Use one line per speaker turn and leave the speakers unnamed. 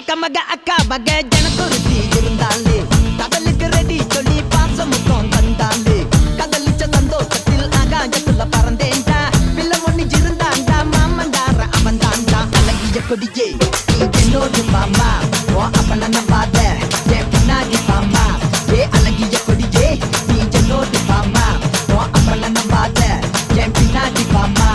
அக்கா மக அக்கா மக ஜனக்குருத்தி இருந்தாலே கடலுக்கு ரெடி சொல்லி பாசம் முத்தம் தந்தாலே கதலிச்ச சந்தோஷத்தில் ஆகாயத்துல பறந்தேன்டா பிள்ளை ஒண்ணு இருந்தாண்டா மாமண்டார அவன் தாண்டா அழகிய கொடியே நீ என்னோடு மாமா ஓ அப்பன நம்பாத என் பின்னாடி பாமா ஏ அழகிய கொடியே நீ என்னோடு மாமா ஓ அப்பன நம்பாத என் பின்னாடி பாமா